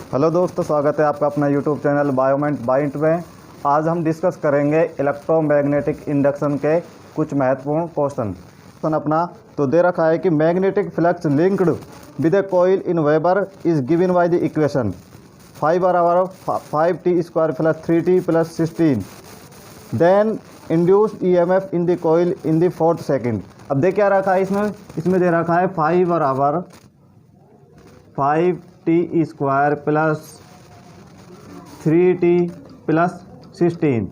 Hello दोस्तों, स्वागत है आपका अपना यूट्यूब चैनल बायोमेंट बाइंट में। आज हम डिस्कस करेंगे इलेक्ट्रोमैग्नेटिक इंडक्शन के कुछ महत्वपूर्ण क्वेश्चन अपना। तो दे रखा है कि magnetic flux linked with a coil in weber is given by the equation 5t² + 3t + 16 then induced EMF in the coil in the 4th second. अब देख क्या रखा है इसमें दे रखा है 5t² + 3t + 16।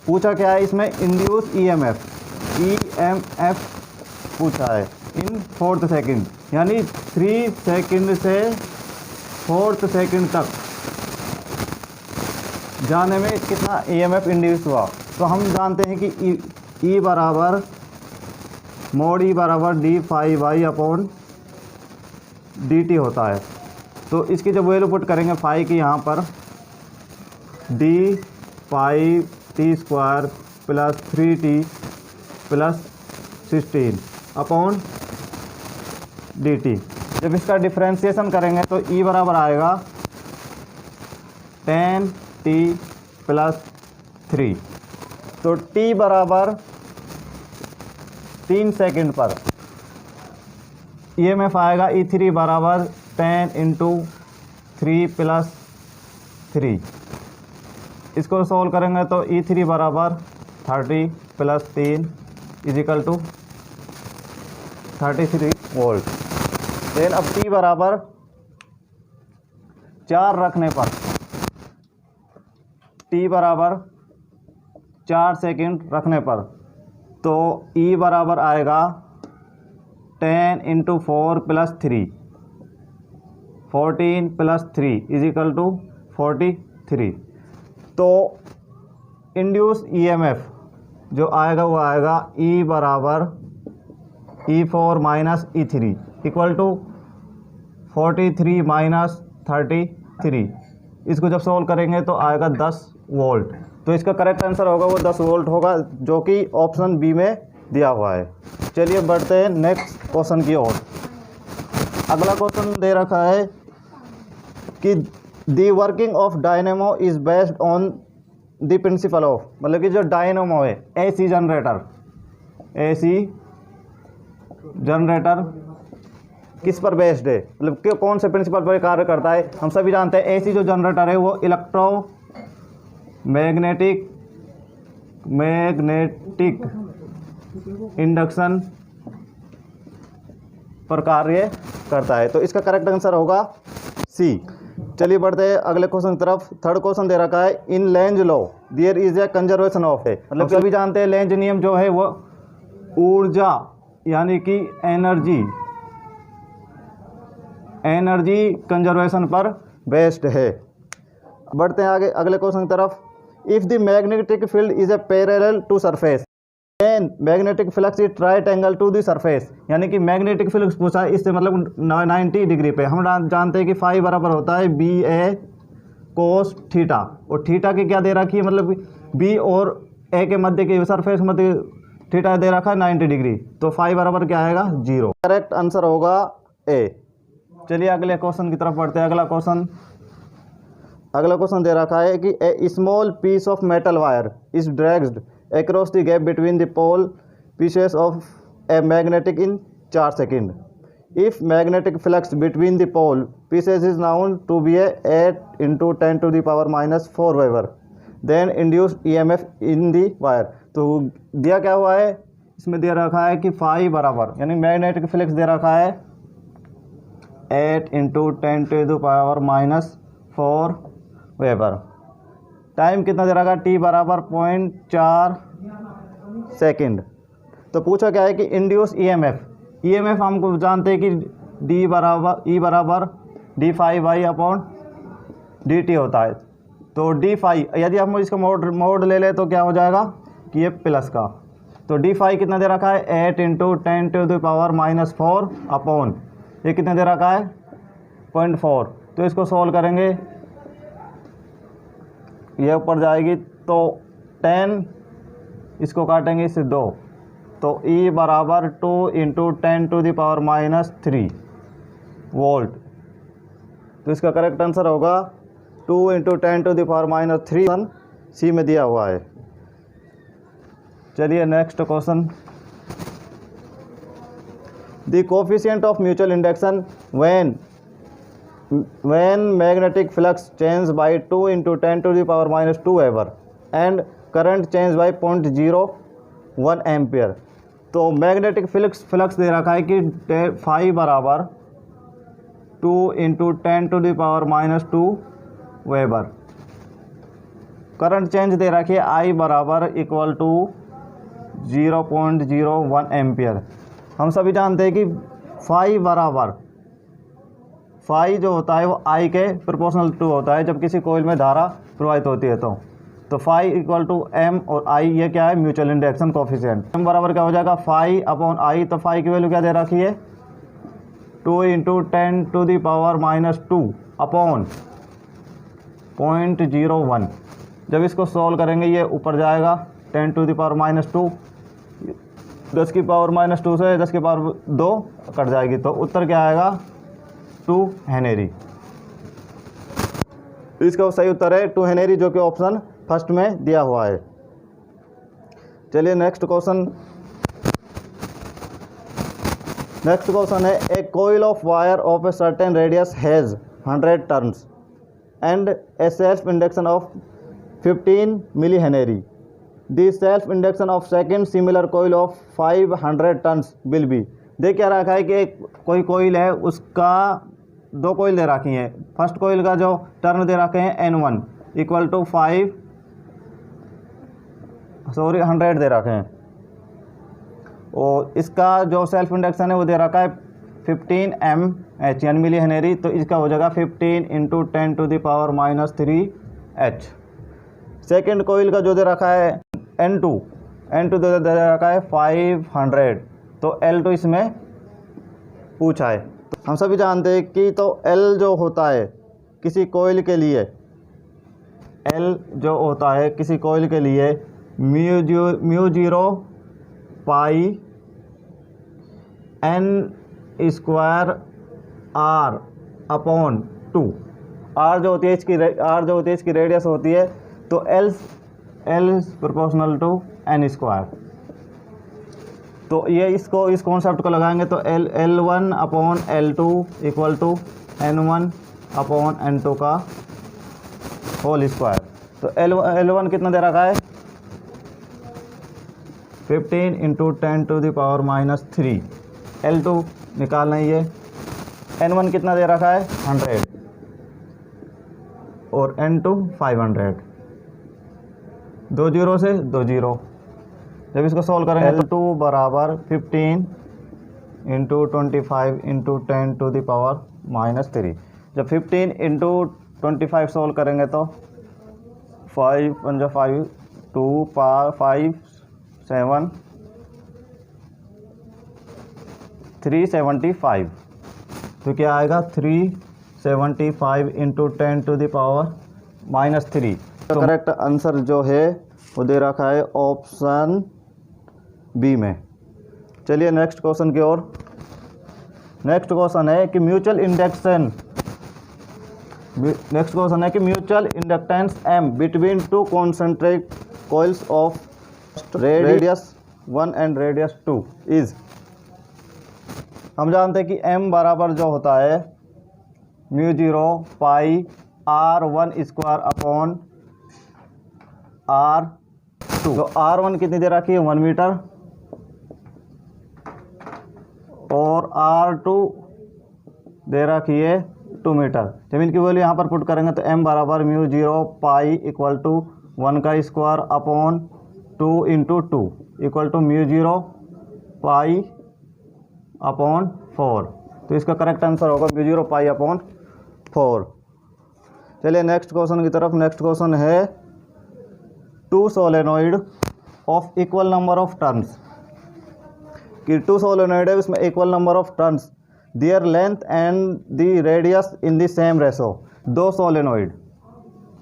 पूछा क्या है इसमें? इंड्यूस EMF पूछा है इन 4th सेकेंड, यानी 3 सेकेंड से 4th सेकेंड तक जाने में कितना EMF इंड्यूस हुआ। तो हम जानते हैं कि E बराबर mod E बराबर d∅y/dt होता है। तो इसकी जब वैल्यू पुट करेंगे फाई की यहाँ पर d∅t² + 3t + 16 dt। जब इसका डिफ्रेंशिएशन करेंगे तो E बराबर आएगा 10t + 3। तो t बराबर 3 सेकेंड पर EMF आएगा E3 बराबर 10 × 3 + 3। इसको सॉल्व करेंगे तो E3 बराबर 30 + 3 = 33 वोल्ट। देन अब t बराबर 4 रखने पर t बराबर 4 सेकेंड रखने पर तो E बराबर आएगा 10 × 4 + 3 14 + 3 = 43। तो इंड्यूस EMF जो आएगा वो आएगा E बराबर E4 - E3 = 43 - 33। इसको जब सॉल्व करेंगे तो आएगा 10 वोल्ट। तो इसका करेक्ट आंसर होगा वो 10 वोल्ट होगा, जो कि ऑप्शन बी में दिया हुआ है। चलिए बढ़ते हैं नेक्स्ट क्वेश्चन की ओर। अगला क्वेश्चन दे रखा है कि the working of dynamo is based on the principle of, मतलब कि जो डायनेमो है AC जनरेटर किस पर बेस्ड है, मतलब कि कौन से प्रिंसिपल पर कार्य करता है। हम सभी जानते हैं AC जो जनरेटर है वो इलेक्ट्रोमैग्नेटिक इंडक्शन पर कार्य करता है। तो इसका करेक्ट आंसर होगा C। चलिए बढ़ते हैं अगले क्वेश्चन की तरफ। थर्ड क्वेश्चन दे रखा है in Lenz law there is a conservation of है, मतलब सभी जानते हैं लेंज नियम जो है वो ऊर्जा यानी कि एनर्जी कंजर्वेशन पर बेस्ड है। बढ़ते हैं आगे अगले क्वेश्चन की तरफ। If the magnetic field is a parallel to surface then magnetic flux is right angle to the surface, यानी कि मैग्नेटिक फ्लक्स पूछा है, इससे मतलब 90 डिग्री पे। हम जानते हैं कि फाई बराबर होता है BA cos थीटा, और थीटा की क्या दे रखी है, मतलब B और A के मध्य के सरफेस मध्य थीटा दे रखा है 90 डिग्री। तो फाई बराबर क्या आएगा 0। करेक्ट आंसर होगा A। चलिए अगले क्वेश्चन की तरफ बढ़ते हैं। अगला क्वेश्चन दे रखा है कि a small piece of metal wire is dragged across the gap between the pole pieces of a magnetic in 4 seconds. If magnetic flux between the pole pieces is known to be a 8 × 10⁻⁻4 Weber, then induced EMF in the wire। तो दिया क्या हुआ है इसमें? दे रखा है कि phi बराबर, यानी मैग्नेटिक फ्लक्स दे रखा है 8 × 10⁻⁻4 वेबर। टाइम कितना दे रखा है? T बराबर 0.4 सेकेंड। तो पूछा क्या है कि इंड्यूस EMF हमको जानते हैं कि E बराबर d∅y/dt होता है। तो d∅, यदि हम इसका मोड ले लें तो क्या हो जाएगा कि ये प्लस का। तो d∅ कितना दे रखा है 8 × 10⁻⁻4 अपॉन ये कितना दे रखा है 0.4। तो इसको सॉल्व करेंगे, ये ऊपर जाएगी तो 10, इसको काटेंगे इससे 2, तो E बराबर 2 × 10⁻³ वोल्ट। तो तो इसका करेक्ट आंसर होगा 2 × 10⁻³ सी में दिया हुआ है। चलिए next question. The coefficient of mutual induction when magnetic flux change by 2 × 10⁻² Weber and current change by 0.01 ampere. तो मैग्नेटिक फ्लक्स दे रखा है कि फाई बराबर 2 × 10⁻² वेबर, करंट चेंज दे रखी है आई बराबर इक्वल टू 0.01 एम्पियर। हम सभी जानते हैं कि फाई जो होता है वो आई के प्रोपोर्शनल टू होता है जब किसी कॉइल में धारा प्रवाहित होती है। तो फाई इक्वल टू एम और आई ये क्या है, म्यूचुअल इंडक्शन कोफिशिएंट। एम बराबर क्या हो जाएगा, फाई अपॉन आई। तो फाई की वैल्यू क्या दे रखी है, 2 × 10⁻² अपॉन 0.01। जब इसको सॉल्व करेंगे ये ऊपर जाएगा 10⁻², 10⁻² से 10⁻² कट जाएगी, तो उत्तर क्या आएगा 2 हेनरी। इसका सही उत्तर है 2 हेनरी, जो कि ऑप्शन फर्स्ट में दिया हुआ है। चलिए नेक्स्ट क्वेश्चन है a coil of wire of a certain radius has 100 turns and a self induction of 15 milli henry. The self induction of second similar coil of 500 turns will be. देख क्या रखा है कि एक कोई कॉइल है, उसका दो कॉइल दे रखी हैं। फर्स्ट कॉइल का जो टर्न दे रखे हैं N1 इक्वल टू 100 दे रखे हैं, और इसका जो सेल्फ इंडक्शन है वो दे रखा है 15 mH यानी मिली हेनरी। तो इसका हो जाएगा 15 × 10⁻³ सेकेंड कॉइल का जो दे रखा है N2 दे रखा है 500। तो L2 इसमें पूछा है। तो हम सभी जानते हैं कि तो L जो होता है किसी कॉइल के लिए, L जो होता है किसी कॉइल के लिए μ0 पाई N² R अपॉन 2। R जो होती है इसकी रेडियस होती है, तो L प्रोपोर्शनल टू N²। तो ये इस कॉन्सेप्ट को लगाएंगे तो L1 upon L2 equal to N1 upon N2 का होल स्क्वायर। तो L1 कितना दे रखा है, 15 × 10⁻³ L2 निकालना ही है। N1 कितना दे रखा है, 100 और N2 500। 2 0 से 2 0। जब इसको सॉल्व करेंगे L2 बराबर 15 × 25 × 10⁻³ जब 15 × 25 सॉल्व करेंगे तो 5 5 2 5 7 375। तो क्या आएगा 375 × 10⁻³ तो करेक्ट आंसर जो है वो दे रखा है ऑप्शन बी में। चलिए नेक्स्ट क्वेश्चन की ओर। नेक्स्ट क्वेश्चन है कि mutual inductance M between two concentric coils of radius 1 and radius 2 is. हम जानते हैं कि M बराबर जो होता है μ0 पाई R1² अपॉन R2। तो R1 कितनी दे रखी है, 1 मीटर, और R2 दे रखी है 2 मीटर। जब इनकी वैल्यू यहाँ पर पुट करेंगे तो M बराबर μ0 pi equal to 1² upon 2 × 2 equal to μ0 pi upon 4। तो इसका करेक्ट आंसर होगा μ0 पाई अपॉन 4। चलिए नेक्स्ट क्वेश्चन की तरफ। नेक्स्ट क्वेश्चन है 2 solenoid of equal number of turns. कि 2 सोलेनोइड है, उसमें equal number of turns, there length and the radius in the same ratio. 2 solenoid,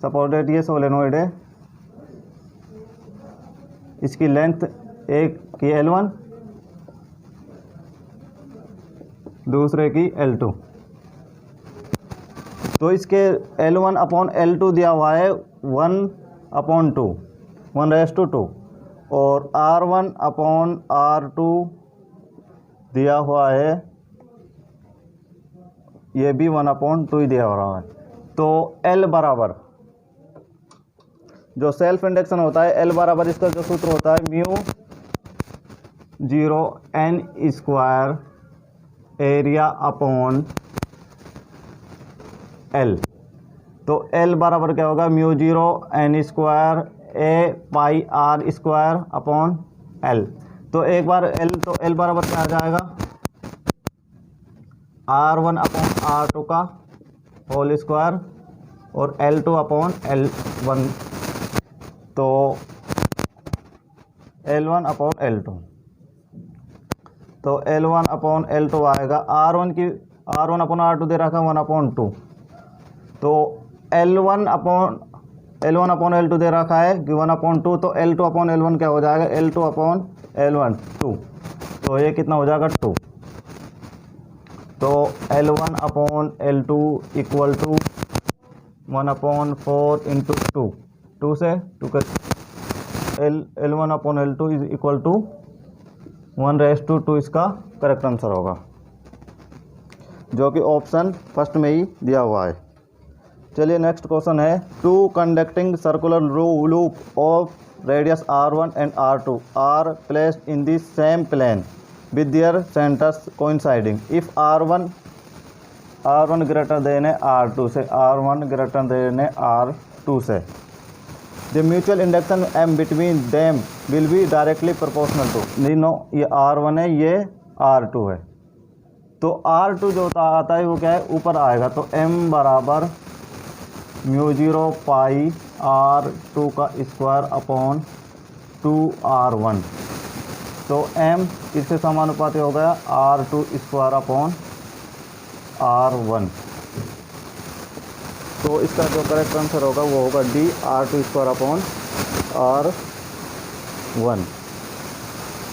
suppose that ये solenoid है, इसकी लेंथ एक की L1 दूसरे की L2। तो इसके L1/L2 दिया हुआ है 1/2, 1:2, और R1/R2 दिया हुआ है, ये भी 1/2 ही दिया हुआ है। तो L बराबर, जो सेल्फ इंडक्शन होता है, L बराबर इसका जो सूत्र होता है μ0 n square area upon L। तो L बराबर क्या होगा, μ0 n square A pi R square upon L। तो एक बार L, तो L बराबर क्या आ जाएगा, R1/R2 का होल स्क्वायर और L2/L1, तो L1/L2, तो L1/L2 आएगा। R1/R2 दे रखा है 1/2, तो L1/L2 दे रखा है कि 1/2, तो L2/L1 क्या हो जाएगा, L2/L1 2, तो ये कितना हो जाएगा 2। तो L1/L2 इक्वल टू 1/4 इंटू 2, 2 से 2 का L1/L2 इज इक्वल टू 1:2, इसका करेक्ट आंसर होगा, जो कि ऑप्शन फर्स्ट में ही दिया हुआ है। चलिए नेक्स्ट क्वेश्चन है, two conducting circular loop of radius R1 and R2 are placed in the same plane with their centres coinciding if R1 greater than R2 से, R1 ग्रेटर देन R2 से, the mutual induction M between them will be directly proportional to, no ये R1 है, ये R2 है, तो R2 जो आता है वो क्या है, ऊपर आएगा, तो M बराबर μ0 पाई R2 का स्क्वायर अपॉन 2R1, तो M इससे समानुपाती हो गया R2 स्क्वायर अपॉन R1, तो इसका जो करेक्ट आंसर होगा वो होगा D, R2 square upon R1।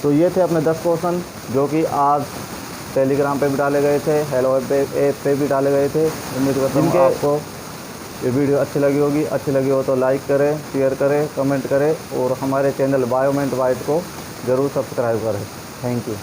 तो ये थे अपने 10 क्वेश्चन जो कि आज टेलीग्राम पे भी डाले गए थे, हेलो ऐप पे भी डाले गए थे। उम्मीद करता हूँ आपको ये वीडियो अच्छी लगी होगी। अच्छी लगी हो तो लाइक करें, शेयर करें, कमेंट करें और हमारे चैनल बायोमेंट वाइट को ज़रूर सब्सक्राइब करें। Thank you.